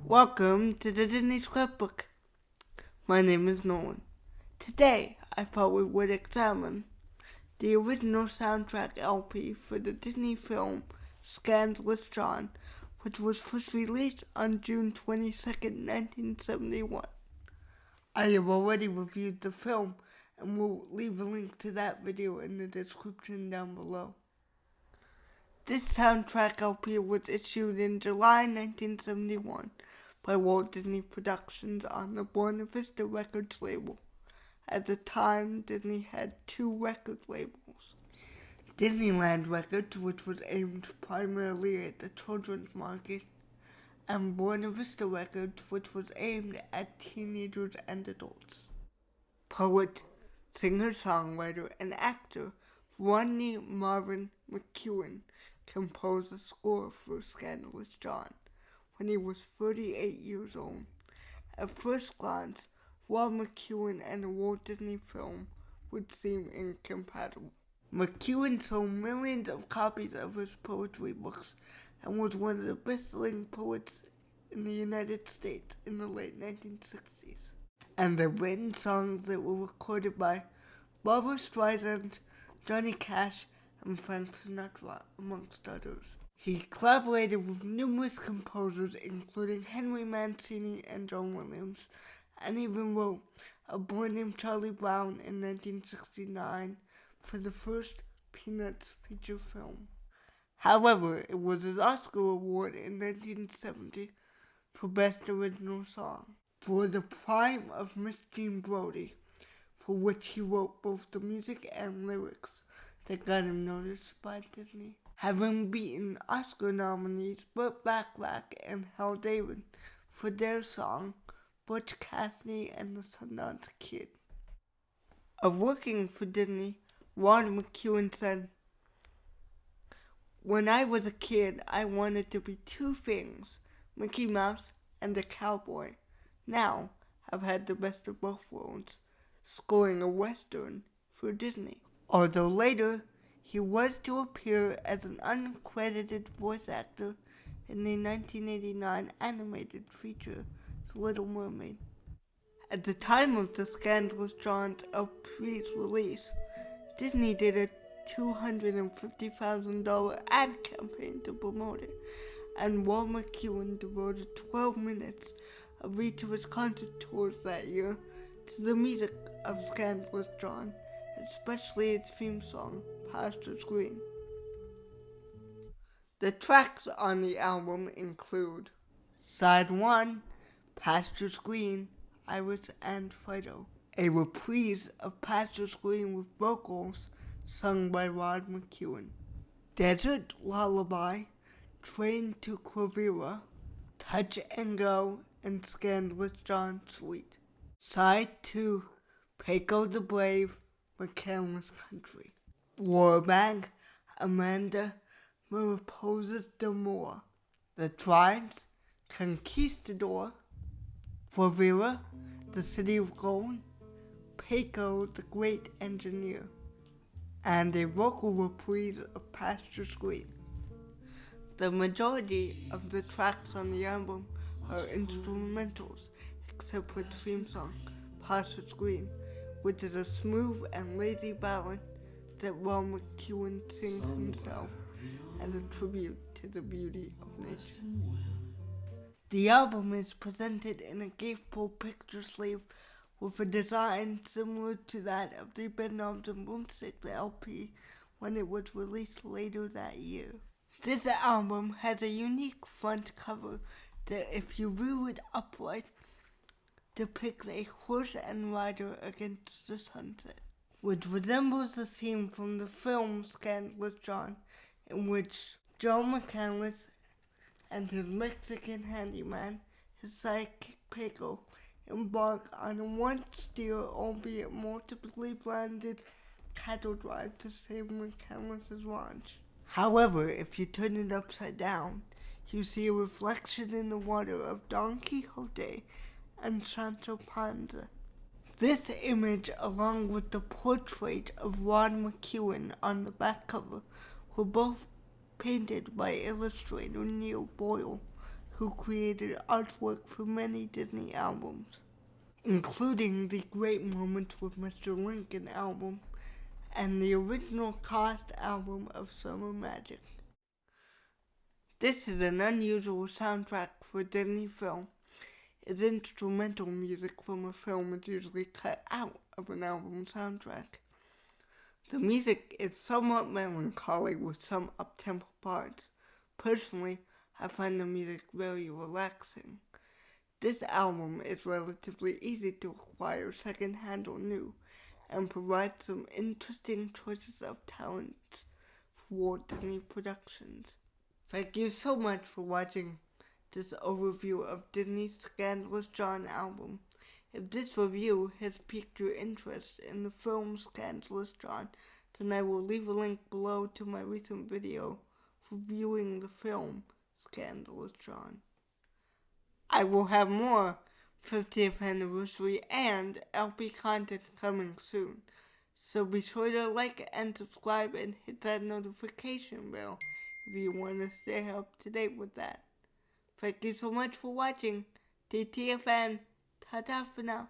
Welcome to the Disney Scrapbook. My name is Nolan. Today, I thought we would examine the original soundtrack LP for the Disney film Scandalous John, which was first released on June 22nd, 1971. I have already reviewed the film and will leave a link to that video in the description down below. This soundtrack LP was issued in July 1971 by Walt Disney Productions on the Buena Vista Records label. At the time, Disney had two record labels. Disneyland Records, which was aimed primarily at the children's market, and Buena Vista Records, which was aimed at teenagers and adults. Poet, singer-songwriter, and actor Rod McEwan composed the score for Scandalous John when he was 38 years old. At first glance, Rod McEwan and a Walt Disney film would seem incompatible. McEwan sold millions of copies of his poetry books and was one of the best-selling poets in the United States in the late 1960s. And the written songs that were recorded by Barbra Streisand, Johnny Cash, and Frank Sinatra, amongst others. He collaborated with numerous composers, including Henry Mancini and John Williams, and even wrote A Boy Named Charlie Brown in 1969 for the first Peanuts feature film. However, it was his Oscar award in 1970 for Best Original Song for The Prime of Miss Jean Brodie, for which he wrote both the music and lyrics that got him noticed by Disney, having beaten Oscar nominees Burt Bacharach and Hal David for their song Butch Cassidy and the Sundance Kid. Of working for Disney, Rod McEwan said, "When I was a kid, I wanted to be two things, Mickey Mouse and a cowboy. Now, I've had the best of both worlds, scoring a Western for Disney." Although later, he was to appear as an uncredited voice actor in the 1989 animated feature, The Little Mermaid. At the time of the Scandalous John LP's release, Disney did a $250,000 ad campaign to promote it, and Walt McEwan devoted 12 minutes of each of his concert tours that year to the music of Scandalous John, especially its theme song, Pastor's Green. The tracks on the album include Side 1, Pastor's Green, Iris and Fido, a reprise of Pastor's Green with vocals sung by Rod McEwan, Desert Lullaby, Train to Quivira, Touch and Go, and Scandalous John Suite. Side 2, Paco the Brave, McCandless Country, Warbag, Amanda, Mariposas de Moor, The Tribes, Conquistador, Quivira, The City of Gold, Paco the Great Engineer, and a vocal reprise of Pastor's Green. The majority of the tracks on the album are instrumentals, except for its theme song, Pastor's Green, which is a smooth and lazy ballad that Rod McEwan sings himself as a tribute to the beauty of nature. The album is presented in a gatefold picture sleeve with a design similar to that of the Bedknobs and Broomsticks LP when it was released later that year. This album has a unique front cover that, if you view it upright, depicts a horse and rider against the sunset, which resembles the scene from the film Scandalous John, in which Joe McCandless and his Mexican handyman, his sidekick Paco, embark on a one-steer, albeit multiply branded, cattle drive to save McCandless's ranch. However, if you turn it upside down, you see a reflection in the water of Don Quixote and Sancho Panza. This image, along with the portrait of Rod McEwan on the back cover, were both painted by illustrator Neil Boyle, who created artwork for many Disney albums, including the Great Moments with Mr. Lincoln album and the original cast album of Summer Magic. This is an unusual soundtrack for a Disney film, as instrumental music from a film is usually cut out of an album soundtrack. The music is somewhat melancholy with some up-tempo parts. Personally, I find the music very relaxing. This album is relatively easy to acquire secondhand or new, and provides some interesting choices of talents for Walt Disney Productions. Thank you so much for watching this overview of Disney's Scandalous John album. If this review has piqued your interest in the film Scandalous John, then I will leave a link below to my recent video for viewing the film Scandalous John. I will have more 50th anniversary and LP content coming soon, so be sure to like and subscribe and hit that notification bell if you want to stay up to date with that. Thank you so much for watching. TTFN. Ta-ta for now.